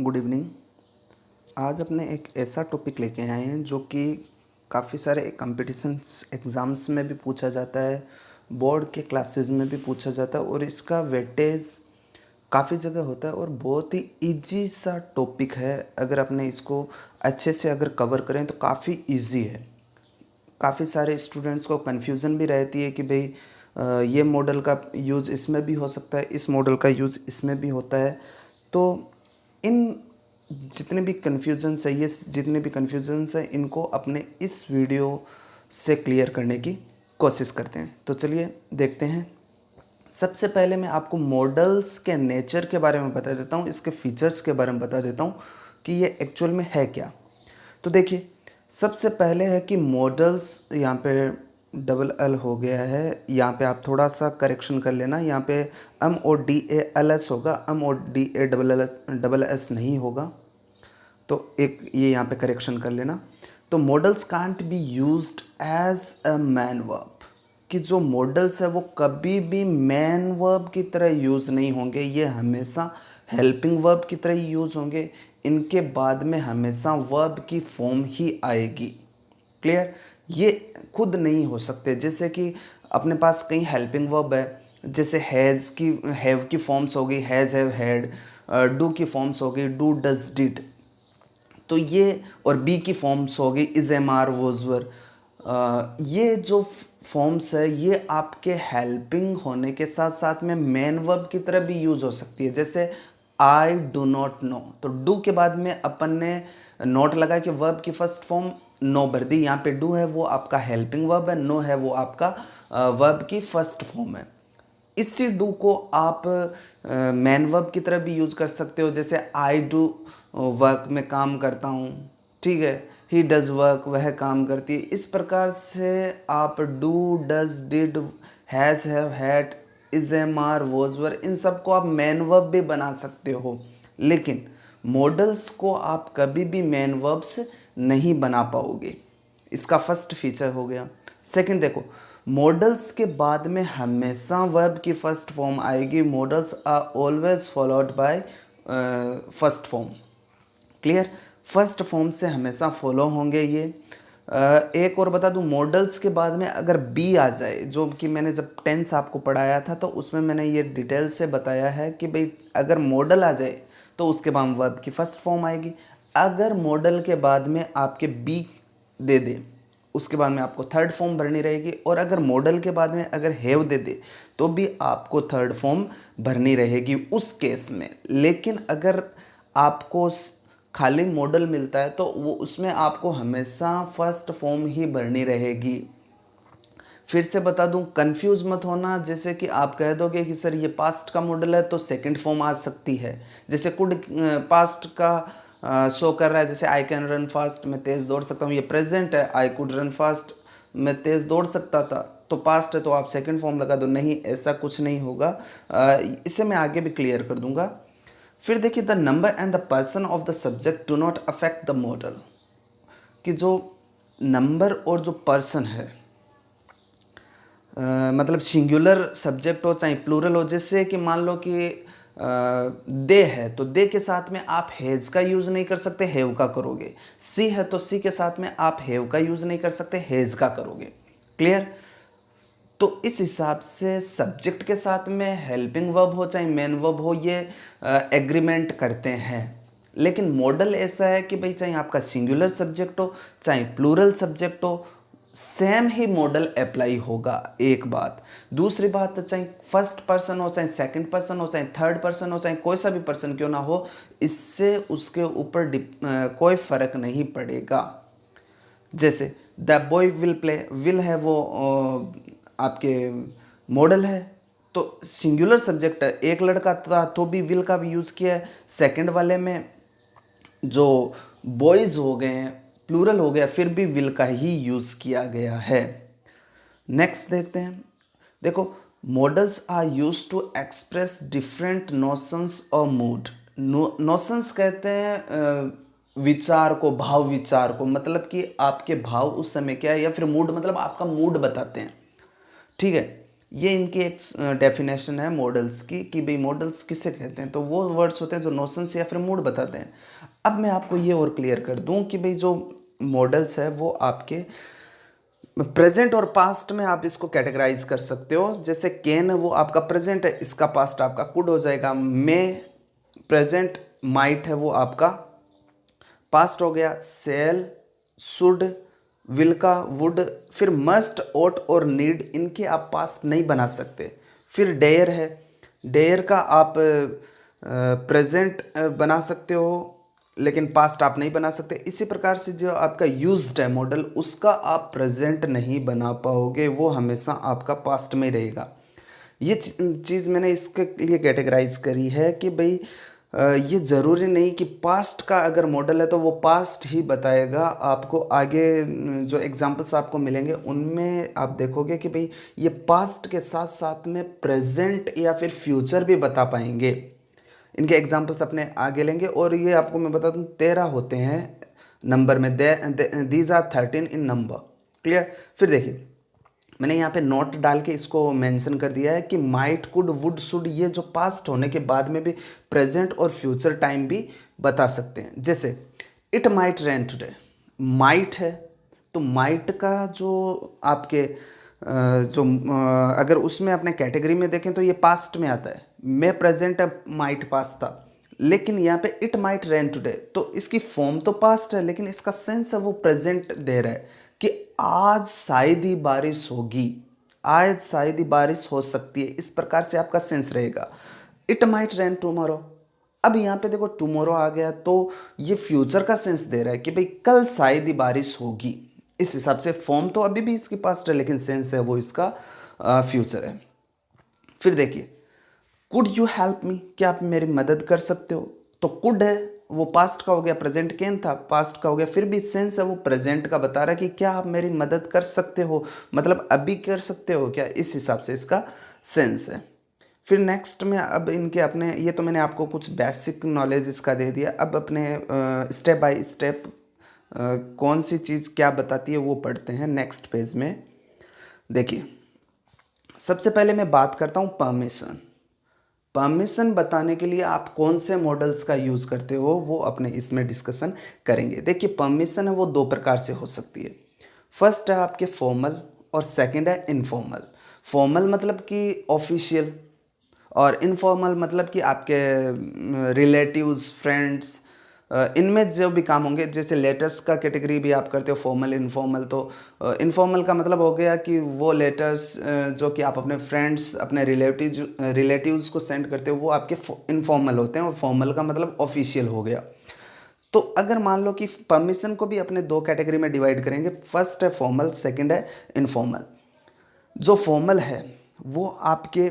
Good evening. आज अपने एक ऐसा टॉपिक लेके आए हैं जो कि काफ़ी सारे कंपटीशन्स एग्ज़ाम्स में भी पूछा जाता है, बोर्ड के क्लासेस में भी पूछा जाता है और इसका वेटेज काफ़ी जगह होता है और बहुत ही इजी सा टॉपिक है। अगर अपने इसको अच्छे से अगर कवर करें तो काफ़ी इजी है। काफ़ी सारे स्टूडेंट्स को कन्फ्यूज़न भी रहती है कि भाई ये मॉडल का यूज़ इसमें भी हो सकता है, इस मॉडल का यूज़ इसमें भी होता है। तो इन जितने भी कन्फ्यूजन्स है इनको अपने इस वीडियो से क्लियर करने की कोशिश करते हैं। तो चलिए देखते हैं। सबसे पहले मैं आपको मॉडल्स के नेचर के बारे में बता देता हूँ, इसके फीचर्स के बारे में बता देता हूँ कि ये एक्चुअल में है क्या। तो देखिए, सबसे पहले है कि मॉडल्स, यहाँ पे डबल एल हो गया है, यहाँ पे आप थोड़ा सा करेक्शन कर लेना। यहाँ पे MODALS होगा, MODALS नहीं होगा, तो एक ये यहाँ पे करेक्शन कर लेना। तो modals can't be used as a main verb, कि जो मॉडल्स है वो कभी भी मैन वर्ब की तरह यूज़ नहीं होंगे, ये हमेशा हेल्पिंग वर्ब की तरह ही यूज़ होंगे। इनके बाद में हमेशा वर्ब की फॉर्म ही आएगी। क्लियर? ये खुद नहीं हो सकते। जैसे कि अपने पास कई हेल्पिंग वर्ब है, जैसे हैव की फॉर्म्स हो गई हैज़, हैव, हैड। डू की फॉर्म्स हो गई डू, डज, डिड। तो ये, और बी की फॉर्म्स हो गई इज, एम, आर, वॉज, वर। ये जो फॉर्म्स है ये आपके हेल्पिंग होने के साथ साथ में मेन वर्ब की तरह भी यूज हो सकती है। जैसे आई डू नॉट नो, तो डू के बाद में अपन ने नोट लगा कि वर्ब की फर्स्ट फॉर्म नो भर दी। यहाँ पे डू है वो आपका हेल्पिंग वर्ब है, नो है वो आपका वर्ब की फर्स्ट फॉर्म है। इसी डू को आप मैन वर्ब की तरह भी यूज कर सकते हो। जैसे आई डू वर्क, में काम करता हूँ, ठीक है। ही डज वर्क, वह काम करती है। इस प्रकार से आप do, does, did, has, have, had, is, am, are, was, were, इन सब को आप मैन वर्ब भी बना सकते हो। लेकिन मॉडल्स को आप कभी भी मैन वर्ब्स नहीं बना पाओगे। इसका फर्स्ट फीचर हो गया। सेकंड देखो, मॉडल्स के बाद में हमेशा वर्ब की फर्स्ट फॉर्म आएगी। Modals are always followed by first form. Clear? First form से हमेशा फॉलो होंगे ये। एक और बता दूं, मॉडल्स के बाद में अगर बी आ जाए, जो कि मैंने जब टेंस आपको पढ़ाया था तो उसमें मैंने ये डिटेल से बताया है कि भाई अगर मॉडल आ जाए तो उसके बाद वर्ब की फर्स्ट फॉर्म आएगी। अगर मॉडल के बाद में आपके बी दे दे, उसके बाद में आपको थर्ड फॉर्म भरनी रहेगी। और अगर मॉडल के बाद में अगर हैव दे दे तो भी आपको थर्ड फॉर्म भरनी रहेगी उस केस में। लेकिन अगर आपको खाली मॉडल मिलता है तो वो उसमें आपको हमेशा फर्स्ट फॉर्म ही भरनी रहेगी। फिर से बता दूं, कंफ्यूज मत होना। जैसे कि आप कह दोगे कि सर ये पास्ट का मॉडल है तो सेकंड फॉर्म आ सकती है। जैसे कुड पास्ट का शो कर रहा है, जैसे आई कैन रन फास्ट, मैं तेज़ दौड़ सकता हूँ। ये प्रेजेंट है, आई कुड रन फास्ट, मैं तेज़ दौड़ सकता था। तो पास्ट है तो आप सेकंड फॉर्म लगा दो। नहीं, ऐसा कुछ नहीं होगा। इसे मैं आगे भी क्लियर कर दूंगा। फिर देखिए, the number and the person of the subject do not affect the model, कि जो नंबर और जो पर्सन है, मतलब सिंगुलर सब्जेक्ट हो चाहे प्लूरल हो। जैसे कि मान लो कि दे है तो दे के साथ में आप हैज का यूज़ नहीं कर सकते, हैव का करोगे। सी है तो सी के साथ में आप हैव का यूज़ नहीं कर सकते, हैज का करोगे। क्लियर? तो इस हिसाब से सब्जेक्ट के साथ में हेल्पिंग वर्ब हो चाहे मेन वर्ब हो, ये एग्रीमेंट करते हैं। लेकिन मॉडल ऐसा है कि भाई चाहे आपका सिंगुलर सब्जेक्ट हो चाहे प्लूरल सब्जेक्ट हो, सेम ही मॉडल अप्लाई होगा। एक बात। दूसरी बात, तो चाहे फर्स्ट पर्सन हो चाहे सेकंड पर्सन हो चाहे थर्ड पर्सन हो चाहे कोई सा भी पर्सन क्यों ना हो, इससे उसके ऊपर कोई फर्क नहीं पड़ेगा। जैसे the boy will play, will है वो आपके मॉडल है, तो सिंगुलर सब्जेक्ट है, एक लड़का था तो भी विल का भी यूज़ किया है। सेकंड वाले में जो बॉयज़ हो गए हैं, प्लूरल हो गया, फिर भी विल का ही यूज़ किया गया है। नेक्स्ट देखते हैं। देखो, modals are use to express different notions or mood. Notions कहते हैं विचार को, भाव विचार को, मतलब कि आपके भाव उस समय क्या है, या फिर मूड मतलब आपका मूड बताते हैं। ठीक है? ये इनकी एक डेफिनेशन है मॉडल्स की कि भाई मॉडल्स किसे कहते हैं। तो वो वर्ड्स होते हैं जो नोशंस या फिर मूड बताते हैं। अब मैं आपको ये और क्लियर कर दूं कि भाई जो मॉडल्स है वो आपके प्रेजेंट और पास्ट में आप इसको कैटेगराइज कर सकते हो। जैसे कैन है वो आपका प्रेजेंट है, इसका पास्ट आपका कुड हो जाएगा। मे प्रेजेंट, माइट है वो आपका पास्ट हो गया। सेल, शुड, विल का वुड, फिर मस्ट, ओट और नीड, इनके आप पास्ट नहीं बना सकते। फिर डेयर है, डेयर का आप प्रेजेंट बना सकते हो लेकिन पास्ट आप नहीं बना सकते। इसी प्रकार से जो आपका यूज्ड है मॉडल, उसका आप प्रेजेंट नहीं बना पाओगे, वो हमेशा आपका पास्ट में रहेगा। ये चीज़ मैंने इसके लिए कैटेगराइज करी है कि भाई ये ज़रूरी नहीं कि पास्ट का अगर मॉडल है तो वो पास्ट ही बताएगा आपको। आगे जो एग्जांपल्स आपको मिलेंगे उनमें आप देखोगे कि भाई ये पास्ट के साथ साथ में प्रेजेंट या फिर फ्यूचर भी बता पाएंगे। इनके एग्जांपल्स अपने आगे लेंगे। और ये आपको मैं बता दूं 13 होते हैं नंबर में, these are 13 in number. Clear. फिर देखिए मैंने यहाँ पे नोट डाल के इसको मेंशन कर दिया है कि माइट, कुड, वुड, शुड, ये जो पास्ट होने के बाद में भी प्रेजेंट और फ्यूचर टाइम भी बता सकते हैं। जैसे it might rain today, might है तो माइट का जो आपके अगर उसमें अपने कैटेगरी में देखें तो ये पास्ट में आता है। मैं प्रेजेंट है, माइट पास्ट था। लेकिन यहाँ पे इट माइट रेन टुडे तो इसकी फॉर्म तो पास्ट है लेकिन इसका सेंस है वो प्रेजेंट दे रहा है कि आज शायद ही बारिश होगी, आज शायद ही बारिश हो सकती है। इस प्रकार से आपका सेंस रहेगा। इट माइट रेन टुमारो, अब यहाँ पे देखो टुमारो आ गया तो ये फ्यूचर का सेंस दे रहा है कि भाई कल शायद ही बारिश होगी। इस हिसाब से फॉर्म तो अभी भी इसके पास है लेकिन सेंस है वो इसका फ्यूचर है। फिर देखिए कुड यू हेल्प मी, क्या आप मेरी मदद कर सकते हो। तो कुड है वो पास्ट का हो गया, प्रेजेंट कैन था पास्ट का हो गया, फिर भी सेंस है वो प्रेजेंट का बता रहा है कि क्या आप मेरी मदद कर सकते हो, मतलब अभी कर सकते हो क्या, इस हिसाब से इसका सेंस है। फिर नेक्स्ट में अब इनके अपने, ये तो मैंने आपको कुछ बेसिक नॉलेज इसका दे दिया। अब अपने स्टेप बाय स्टेप कौन सी चीज़ क्या बताती है वो पढ़ते हैं नेक्स्ट पेज में। देखिए सबसे पहले मैं बात करता हूँ परमिशन। परमिशन बताने के लिए आप कौन से मॉडल्स का यूज़ करते हो वो अपने इसमें डिस्कशन करेंगे। देखिए परमिशन है वो दो प्रकार से हो सकती है। फर्स्ट है आपके फॉर्मल और सेकंड है इनफॉर्मल। फॉर्मल मतलब कि ऑफिशियल और इनफॉर्मल मतलब कि आपके रिलेटिव्स, फ्रेंड्स, इनमें जो भी काम होंगे। जैसे लेटर्स का कैटेगरी भी आप करते हो फॉर्मल इनफॉर्मल। तो इनफॉर्मल का मतलब हो गया कि वो लेटर्स जो कि आप अपने फ्रेंड्स, अपने रिलेटिव्स को सेंड करते हो वो आपके इनफॉर्मल होते हैं। और फॉर्मल का मतलब ऑफिशियल हो गया। तो अगर मान लो कि परमिशन को भी अपने दो कैटेगरी में डिवाइड करेंगे, फर्स्ट है फॉर्मल, सेकंड है इनफॉर्मल। जो फॉर्मल है वो आपके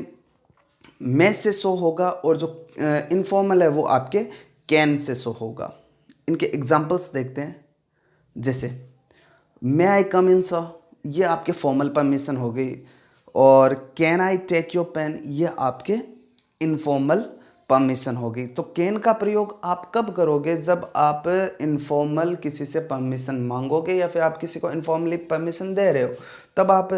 में से शो होगा और जो इनफॉर्मल है वो आपके कैन से शो होगा। इनके एग्जांपल्स देखते हैं। जैसे मे आई कम इन सर, ये आपके फॉर्मल परमिशन हो गई। और can I take your pen, ये आपके इनफॉर्मल परमिशन हो गई। तो कैन का प्रयोग आप कब करोगे, जब आप इनफॉर्मल किसी से परमिशन मांगोगे या फिर आप किसी को इनफॉर्मली परमिशन दे रहे हो, तब आप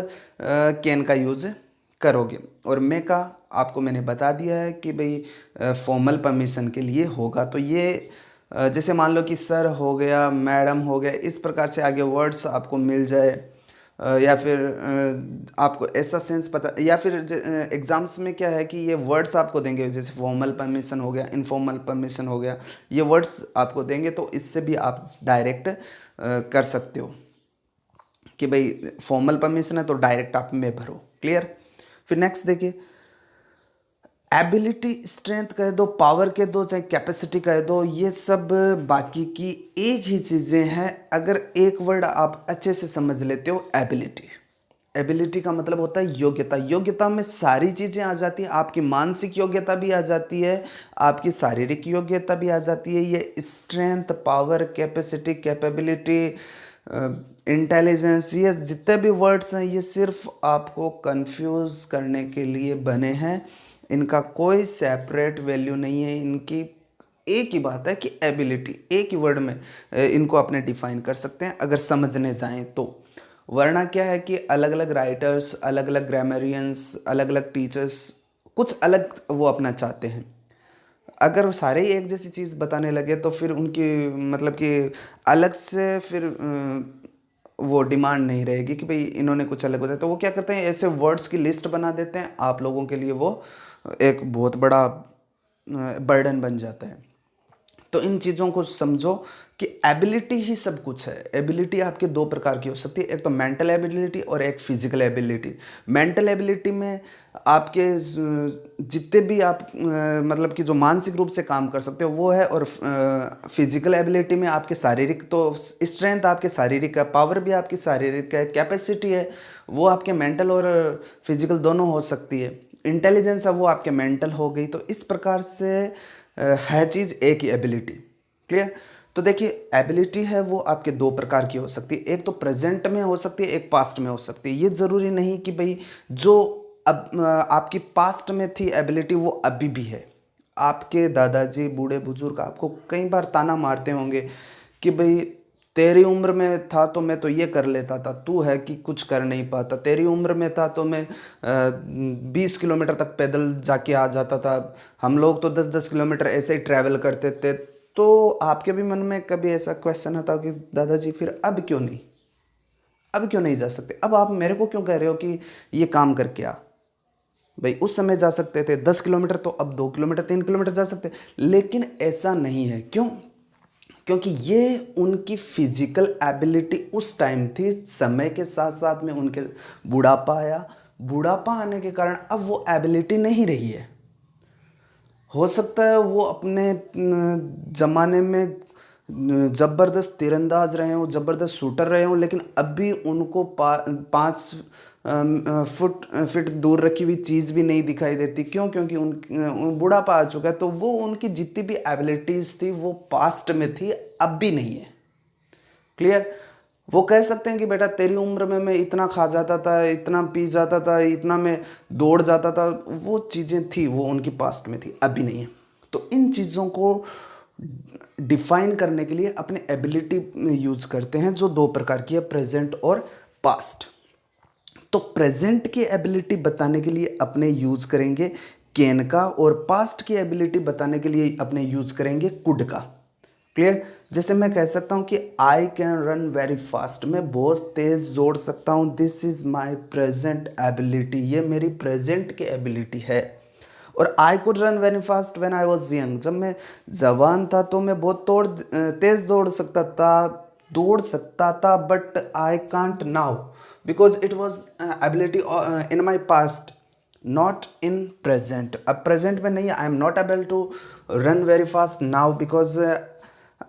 कैन का यूज करोगे। और मे का आपको मैंने बता दिया है कि भाई फॉर्मल परमिशन के लिए होगा। तो ये जैसे मान लो कि सर हो गया, मैडम हो गया, इस प्रकार से आगे वर्ड्स आपको मिल जाए। या फिर आपको ऐसा सेंस पता, या फिर एग्ज़ाम्स में क्या है कि ये वर्ड्स आपको देंगे, जैसे फॉर्मल परमिशन हो गया, इनफॉर्मल परमिशन हो गया, ये वर्ड्स आपको देंगे। तो इससे भी आप डायरेक्ट कर सकते हो कि भाई फॉर्मल परमिशन है तो डायरेक्ट आप में भरो। क्लियर। फिर नेक्स्ट देखिए एबिलिटी, स्ट्रेंथ कह दो, पावर कह दो, चाहे कैपेसिटी कह दो, ये सब बाकी की एक ही चीज़ें हैं। अगर एक वर्ड आप अच्छे से समझ लेते हो, एबिलिटी। एबिलिटी का मतलब होता है योग्यता। योग्यता में सारी चीज़ें आ जाती हैं। आपकी मानसिक योग्यता भी आ जाती है, आपकी शारीरिक योग्यता भी आ जाती है। ये strength, power, capacity, capability, intelligence, ये जितने भी वर्ड्स हैं ये सिर्फ आपको कंफ्यूज करने के लिए बने हैं। इनका कोई सेपरेट वैल्यू नहीं है। इनकी एक ही बात है कि एबिलिटी, एक ही वर्ड में इनको अपने डिफाइन कर सकते हैं अगर समझने जाएं तो। वरना क्या है कि अलग अलग राइटर्स, अलग अलग ग्रामरियंस, अलग अलग टीचर्स कुछ अलग वो अपना चाहते हैं। अगर वो सारे ही एक जैसी चीज़ बताने लगे तो फिर उनकी मतलब कि अलग से फिर वो डिमांड नहीं रहेगी कि भाई इन्होंने कुछ अलग बताया। तो वो क्या करते हैं, ऐसे वर्ड्स की लिस्ट बना देते हैं, आप लोगों के लिए वो एक बहुत बड़ा बर्डन बन जाता है। तो इन चीज़ों को समझो कि एबिलिटी ही सब कुछ है। एबिलिटी आपके दो प्रकार की हो सकती है, एक तो मेंटल एबिलिटी और एक फिजिकल एबिलिटी। मेंटल एबिलिटी में आपके जितने भी आप मतलब कि जो मानसिक रूप से काम कर सकते हो वो है, और फिजिकल एबिलिटी में आपके शारीरिक, तो स्ट्रेंथ आपके शारीरिक है, पावर भी आपकी शारीरिक है, कैपेसिटी है वो आपके मेंटल और फिजिकल दोनों हो सकती है। इंटेलिजेंस है वो आपके मेंटल हो गई। तो इस प्रकार से है चीज़ एक ही एबिलिटी। क्लियर। तो देखिए एबिलिटी है वो आपके दो प्रकार की हो सकती है, एक तो प्रेजेंट में हो सकती है, एक पास्ट में हो सकती है। ये ज़रूरी नहीं कि भाई जो अब आपकी पास्ट में थी एबिलिटी वो अभी भी है। आपके दादाजी, बूढ़े बुजुर्ग आपको कई बार ताना मारते होंगे कि भाई तेरी उम्र में था तो मैं तो ये कर लेता था, तू है कि कुछ कर नहीं पाता। तेरी उम्र में था तो मैं 20 किलोमीटर तक पैदल जाके आ जाता था। हम लोग तो 10-10 किलोमीटर ऐसे ही ट्रैवल करते थे। तो आपके भी मन में कभी ऐसा क्वेश्चन आता कि दादाजी फिर अब क्यों नहीं, अब क्यों नहीं जा सकते, अब आप मेरे को क्यों कह रहे हो कि ये काम करके आ। भाई उस समय जा सकते थे 10 किलोमीटर, तो अब 2 किलोमीटर 3 किलोमीटर जा सकते। लेकिन ऐसा नहीं है, क्यों? क्योंकि ये उनकी फिजिकल एबिलिटी उस टाइम थी। समय के साथ साथ में उनके बुढ़ापा आया, बुढ़ापा आने के कारण अब वो एबिलिटी नहीं रही है। हो सकता है वो अपने ज़माने में ज़बरदस्त तीरंदाज रहे हों, ज़बरदस्त शूटर रहे हों, लेकिन अभी उनको 5 फीट दूर रखी हुई चीज़ भी नहीं दिखाई देती। क्यों? क्योंकि उन बुढ़ापा आ चुका है। तो वो उनकी जितनी भी एबिलिटीज़ थी वो पास्ट में थी, अब भी नहीं है। क्लियर। वो कह सकते हैं कि बेटा तेरी उम्र में मैं इतना खा जाता था, इतना पी जाता था, इतना मैं दौड़ जाता था, वो चीज़ें थी, वो उनकी पास्ट में थी, अभी नहीं है। तो इन चीज़ों को डिफाइन करने के लिए अपने एबिलिटी यूज करते हैं, जो दो प्रकार की है, प्रेजेंट और पास्ट। तो प्रेजेंट की एबिलिटी बताने के लिए अपने यूज करेंगे कैन का, और पास्ट की एबिलिटी बताने के लिए अपने यूज करेंगे कुड का। क्लियर। जैसे मैं कह सकता हूँ कि I can run very fast, मैं बहुत तेज दौड़ सकता हूँ, this is my present ability, ये मेरी प्रेजेंट की एबिलिटी है। और I could run very fast when I was young, जब मैं जवान था तो मैं बहुत तेज दौड़ सकता था, but I can't now because it was ability in my past, not in present. अब प्रेजेंट में नहीं है, I am not able to run very fast now because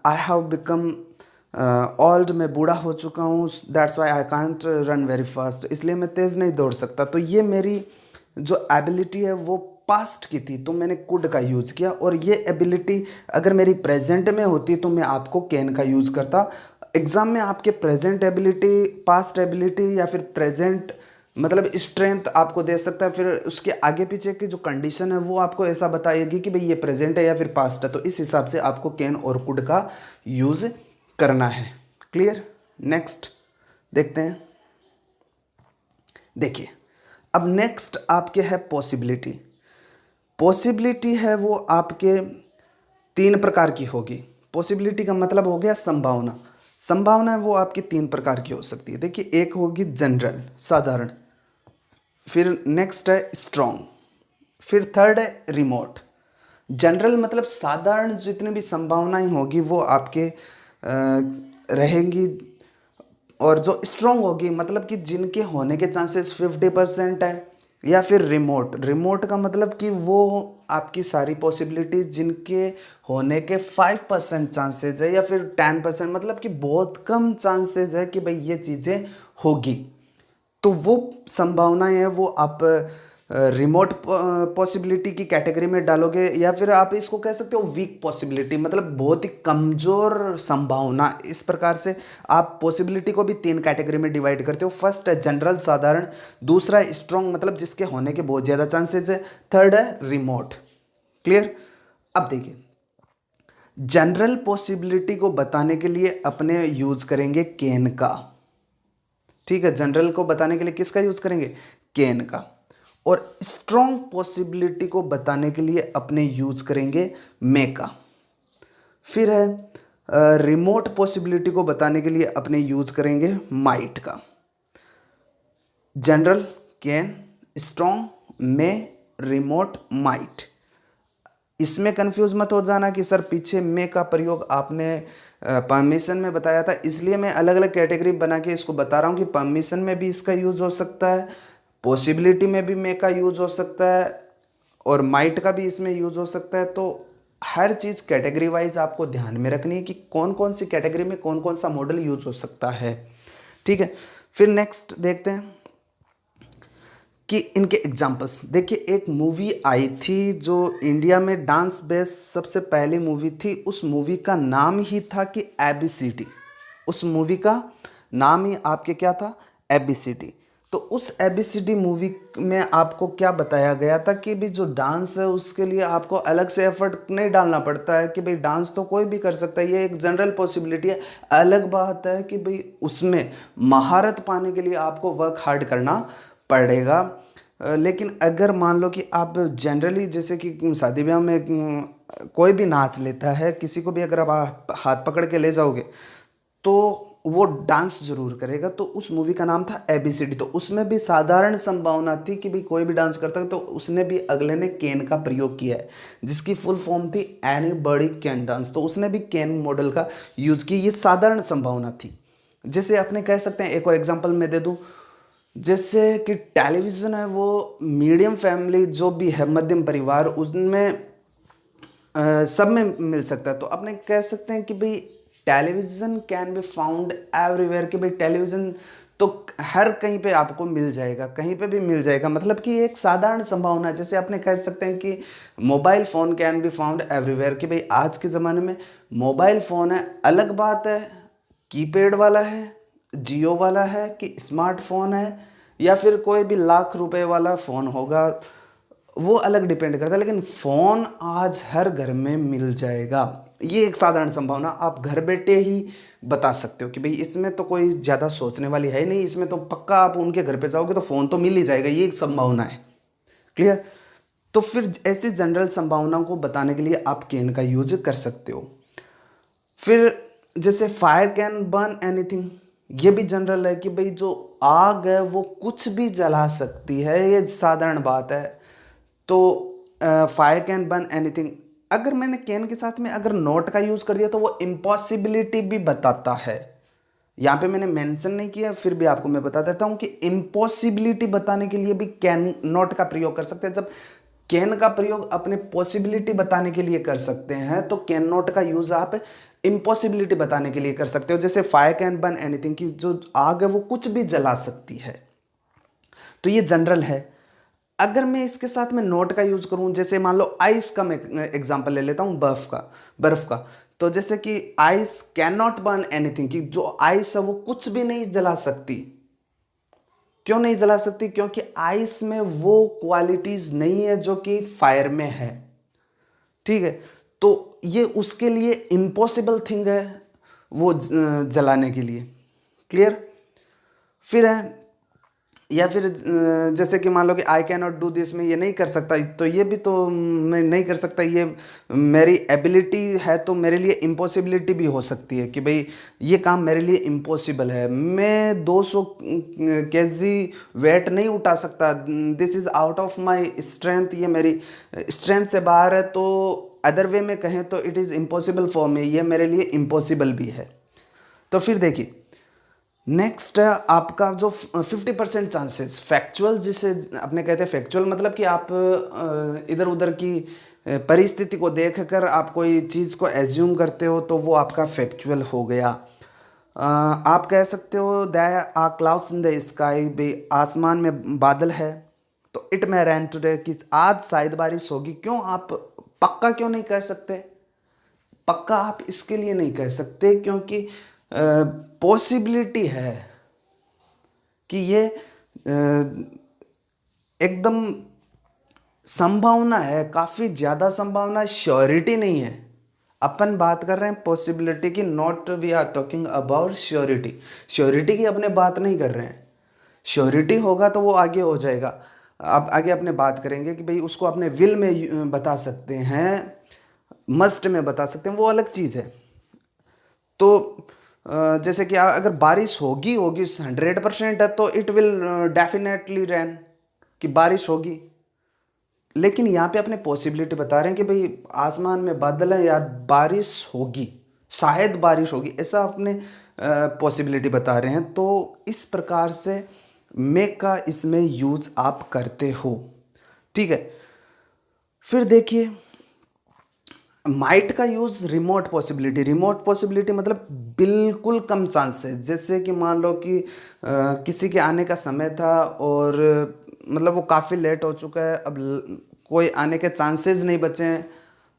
I have become old, मैं बूढ़ा हो चुका हूँ, that's why I can't run very fast, इसलिए मैं तेज़ नहीं दौड़ सकता। तो ये मेरी जो एबिलिटी है वो पास्ट की थी, तो मैंने कुड का यूज़ किया। और ये एबिलिटी अगर मेरी प्रेजेंट में होती तो मैं आपको कैन का यूज़ करता। एग्ज़ाम में आपके प्रेजेंट एबिलिटी, पास्ट एबिलिटी या फिर प्रेजेंट मतलब स्ट्रेंथ आपको दे सकता है, फिर उसके आगे पीछे की जो कंडीशन है वो आपको ऐसा बताएगी कि भाई ये प्रेजेंट है या फिर पास्ट है। तो इस हिसाब से आपको कैन और कुड का यूज़ करना है। क्लियर। नेक्स्ट देखते हैं। देखिए अब नेक्स्ट आपके है पॉसिबिलिटी। पॉसिबिलिटी है वो आपके 3 प्रकार की होगी। पॉसिबिलिटी का मतलब हो गया संभावना। संभावना है वो आपकी 3 प्रकार की हो सकती है। देखिए एक होगी जनरल, साधारण, फिर नेक्स्ट है स्ट्रॉन्ग, फिर थर्ड है रिमोट। जनरल मतलब साधारण जितनी भी संभावनाएं होगी वो आपके रहेंगी, और जो स्ट्रॉन्ग होगी मतलब कि जिनके होने के चांसेस 50% है। या फिर रिमोट, रिमोट का मतलब कि वो आपकी सारी पॉसिबिलिटीज जिनके होने के 5% चांसेस है, या फिर 10%, मतलब कि बहुत कम चांसेस है कि भाई ये चीज़ें होगी। तो वो संभावनाएं हैं वो आप रिमोट पॉसिबिलिटी की कैटेगरी में डालोगे, या फिर आप इसको कह सकते हो वीक पॉसिबिलिटी, मतलब बहुत ही कमज़ोर संभावना। इस प्रकार से आप पॉसिबिलिटी को भी 3 कैटेगरी में डिवाइड करते हो। फर्स्ट है जनरल, साधारण, दूसरा है स्ट्रॉन्ग मतलब जिसके होने के बहुत ज़्यादा चांसेस है, थर्ड है रिमोट। क्लियर। अब देखिए जनरल पॉसिबिलिटी को बताने के लिए अपने यूज़ करेंगे कैन का। ठीक है, जनरल को बताने के लिए किसका यूज करेंगे, कैन का। और स्ट्रॉन्ग पॉसिबिलिटी को बताने के लिए अपने यूज करेंगे मे का। फिर है रिमोट पॉसिबिलिटी को बताने के लिए अपने यूज करेंगे माइट का। General can, strong may, remote might. इसमें कंफ्यूज मत हो जाना कि सर पीछे मे का प्रयोग आपने परमिशन में बताया था, इसलिए मैं अलग अलग कैटेगरी बना के इसको बता रहा हूँ कि परमिशन में भी इसका यूज हो सकता है, पॉसिबिलिटी में भी मे का यूज हो सकता है, और माइट का भी इसमें यूज हो सकता है। तो हर चीज़ कैटेगरी वाइज आपको ध्यान में रखनी है कि कौन कौन सी कैटेगरी में कौन कौन सा मॉडल यूज हो सकता है। ठीक है, फिर नेक्स्ट देखते हैं कि इनके एग्जाम्पल्स। देखिए, एक मूवी आई थी जो इंडिया में डांस बेस्ड सबसे पहली मूवी थी, उस मूवी का नाम ही था कि एबीसीडी। उस मूवी का नाम ही आपके क्या था, एबीसीडी। तो उस एबीसीडी मूवी में आपको क्या बताया गया था कि भी जो डांस है उसके लिए आपको अलग से एफर्ट नहीं डालना पड़ता है, कि भाई डांस तो कोई भी कर सकता है, ये एक जनरल पॉसिबिलिटी है। अलग बात है कि भाई उसमें महारत पाने के लिए आपको वर्क हार्ड करना पड़ेगा। लेकिन अगर मान लो कि आप जनरली जैसे कि शादी ब्याह में कोई भी नाच लेता है, किसी को भी अगर आप हाथ पकड़ के ले जाओगे तो वो डांस जरूर करेगा। तो उस मूवी का नाम था एबीसीडी। तो उसमें भी साधारण संभावना थी कि भाई कोई भी डांस करता है, तो उसने भी अगले ने कैन का प्रयोग किया है, जिसकी फुल फॉर्म थी एनीबॉडी कैन डांस। तो उसने भी कैन मॉडल का यूज किया, ये साधारण संभावना थी। जैसे अपने कह सकते हैं, एक और एग्जांपल मैं दे दूं, जैसे कि टेलीविज़न है वो मीडियम फैमिली जो भी है, मध्यम परिवार, उनमें सब में मिल सकता है। तो अपने कह सकते हैं कि भाई television can be found everywhere, कि भाई टेलीविज़न तो हर कहीं पे आपको मिल जाएगा, कहीं पे भी मिल जाएगा, मतलब कि एक साधारण संभावना है। जैसे अपने कह सकते हैं कि mobile phone can be found everywhere, कि भाई आज के ज़माने में मोबाइल फ़ोन है। अलग बात है कीपैड वाला है, जियो वाला है, कि स्मार्टफोन है, या फिर कोई भी लाख रुपए वाला फ़ोन होगा, वो अलग डिपेंड करता है। लेकिन फ़ोन आज हर घर में मिल जाएगा, ये एक साधारण संभावना आप घर बैठे ही बता सकते हो कि भाई इसमें तो कोई ज़्यादा सोचने वाली है नहीं, इसमें तो पक्का आप उनके घर पे जाओगे तो फ़ोन तो मिल ही जाएगा, ये एक संभावना है। क्लियर। तो फिर ऐसी जनरल संभावनाओं को बताने के लिए आप कैन का यूज कर सकते हो। फिर जैसे फायर कैन बर्न एनीथिंग, ये भी जनरल है कि भाई जो आग है वो कुछ भी जला सकती है, ये साधारण बात है। तो फायर कैन बर्न एनीथिंग। अगर मैंने कैन के साथ में अगर नॉट का यूज कर दिया तो वो इम्पॉसिबिलिटी भी बताता है। यहाँ पे मैंने मेंशन नहीं किया, फिर भी आपको मैं बता देता हूँ कि इम्पॉसिबिलिटी बताने के लिए भी कैन नॉट का प्रयोग कर सकते हैं। जब कैन का प्रयोग अपने पॉसिबिलिटी बताने के लिए कर सकते हैं, तो कैन नॉट का यूज आप इम्पॉसिबिलिटी बताने के लिए कर सकते हो। जैसे फायर कैन बर्न एनीथिंग, की जो आग है वो कुछ भी जला सकती है, तो ये जनरल है। अगर मैं इसके साथ में नोट का यूज करूं, जैसे मान लो आइस का मैं एग्जांपल ले लेता हूं, बर्फ का। तो जैसे कि ice can not burn anything, कि जो आइस है वो कुछ भी नहीं जला सकती। क्यों नहीं जला सकती? क्योंकि आइस में वो क्वालिटीज नहीं है जो कि फायर में है। ठीक है, तो ये उसके लिए इम्पॉसिबल थिंग है वो जलाने के लिए। क्लियर। फिर है, या फिर जैसे कि मान लो कि I can not do this, में ये नहीं कर सकता, तो ये भी तो मैं नहीं कर सकता, ये मेरी एबिलिटी है, तो मेरे लिए इम्पॉसिबिलिटी भी हो सकती है कि भाई ये काम मेरे लिए इम्पॉसिबल है, मैं 200 केजी वेट नहीं उठा सकता, this is out of my strength, ये मेरी स्ट्रेंथ से बाहर है। तो अदर वे में कहें तो it is impossible for me, ये मेरे लिए इम्पॉसिबल भी है। तो फिर देखिए, नेक्स्ट है आपका जो 50% चांसेस, फैक्चुअल, जिसे अपने कहते हैं फैक्चुअल, मतलब कि आप इधर उधर की परिस्थिति को देखकर आप कोई चीज़ को एज्यूम करते हो, तो वो आपका फैक्चुअल हो गया। आप कह सकते हो there are clouds in the sky, भी आसमान में बादल है, तो इट मे रेन टुडे, कि आज शायद बारिश होगी। क्यों आप पक्का क्यों नहीं कह सकते? पक्का आप इसके लिए नहीं कह सकते क्योंकि पॉसिबिलिटी है कि ये एकदम संभावना है, काफ़ी ज़्यादा संभावना, श्योरिटी नहीं है। अपन बात कर रहे हैं पॉसिबिलिटी की, not we are talking about surety. Surety की अपने बात नहीं कर रहे हैं। श्योरिटी होगा तो वो आगे हो जाएगा। अब आगे अपने बात करेंगे कि भाई उसको अपने विल में बता सकते हैं, मस्ट में बता सकते हैं, वो अलग चीज़ है। तो जैसे कि अगर बारिश होगी होगी 100% है तो इट विल डेफिनेटली रेन, कि बारिश होगी। लेकिन यहाँ पे अपने पॉसिबिलिटी बता रहे हैं कि भाई आसमान में बादल है यार, बारिश होगी, शायद बारिश होगी, ऐसा अपने पॉसिबिलिटी बता रहे हैं। तो इस प्रकार से मेक का इसमें यूज आप करते हो, ठीक है। फिर देखिए माइट का use remote possibility. Remote possibility मतलब बिल्कुल कम चांसेस। जैसे कि मान लो कि किसी के आने का समय था और मतलब वो काफ़ी लेट हो चुका है, अब कोई आने के चांसेस नहीं बचे हैं,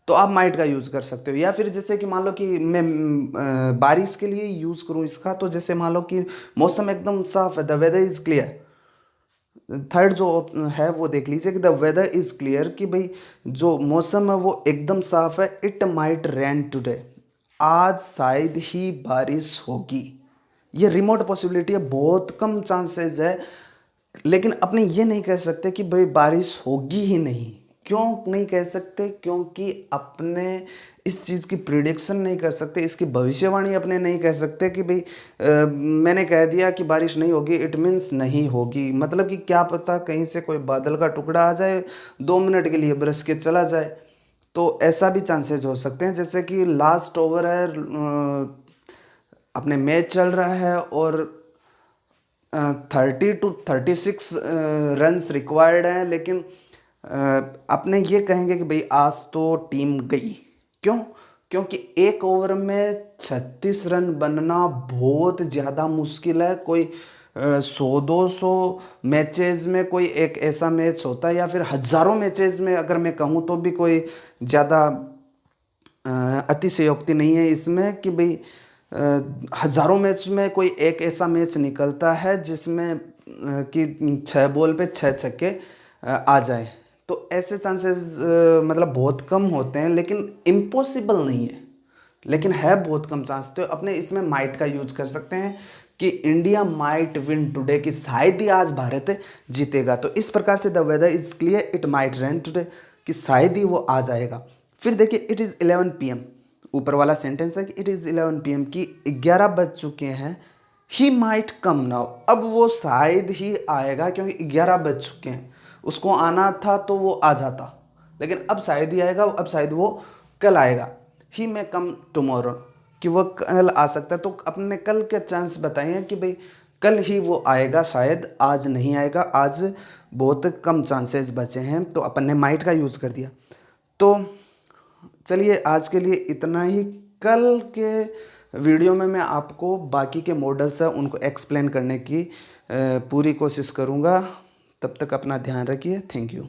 तो आप माइट का यूज़ कर सकते हो। या फिर जैसे कि मान लो कि मैं बारिश के लिए यूज़ करूँ इसका, तो जैसे मान लो कि मौसम एकदम साफ है, the weather is clear. Third जो है वो देख लीजिए कि द वेदर इज क्लियर, कि भाई जो मौसम है वो एकदम साफ है। इट माइट रेन टुडे, आज शायद ही बारिश होगी। ये रिमोट पॉसिबिलिटी है, बहुत कम चांसेस है। लेकिन अपने ये नहीं कह सकते कि भाई बारिश होगी ही नहीं। क्यों नहीं कह सकते? क्योंकि अपने इस चीज़ की प्रिडिक्शन नहीं कर सकते, इसकी भविष्यवाणी अपने नहीं कह सकते कि भाई मैंने कह दिया कि बारिश नहीं होगी, इट मीन्स नहीं होगी। मतलब कि क्या पता कहीं से कोई बादल का टुकड़ा आ जाए, 2 मिनट के लिए बरस के चला जाए, तो ऐसा भी चांसेस हो सकते हैं। जैसे कि लास्ट ओवर है, अपने मैच चल रहा है और 30 to 36 रन्स रिक्वायर्ड हैं, लेकिन अपने ये कहेंगे कि भाई आज तो टीम गई। क्यों? क्योंकि एक ओवर में 36 रन बनना बहुत ज़्यादा मुश्किल है। कोई 100-200 मैचेस में कोई एक ऐसा मैच होता है, या फिर हज़ारों मैचेस में अगर मैं कहूँ तो भी कोई ज़्यादा अतिशयोक्ति नहीं है इसमें कि भाई हज़ारों मैच में कोई एक ऐसा मैच निकलता है जिसमें कि 6 बॉल पे 6 छक्के आ जाए। तो ऐसे चांसेस मतलब बहुत कम होते हैं, लेकिन इम्पॉसिबल नहीं है, लेकिन है बहुत कम चांस। तो अपने इसमें माइट का यूज कर सकते हैं कि इंडिया माइट विन टुडे, कि शायद ही आज भारत जीतेगा। तो इस प्रकार से the weather is clear, it might rain today, कि शायद ही वो आ जाएगा। फिर देखिए इट इज़ 11 PM, ऊपर वाला सेंटेंस है कि इट इज़ 11 PM, कि 11 बज चुके हैं। ही माइट कम नाउ, अब वो शायद ही आएगा क्योंकि 11 बज चुके हैं। उसको आना था तो वो आ जाता, लेकिन अब शायद ही आएगा, अब शायद वो कल आएगा। ही मे कम टुमारो, कि वो कल आ सकता है। तो अपने कल के चांस बताइए कि भाई कल ही वो आएगा, शायद आज नहीं आएगा, आज बहुत कम चांसेस बचे हैं। तो अपन ने माइट का यूज़ कर दिया। तो चलिए आज के लिए इतना ही। कल के वीडियो में मैं आपको बाकी के मॉडल्स हैं उनको एक्सप्लेन करने की पूरी कोशिश करूँगा। तब तक अपना ध्यान रखिए। Thank you.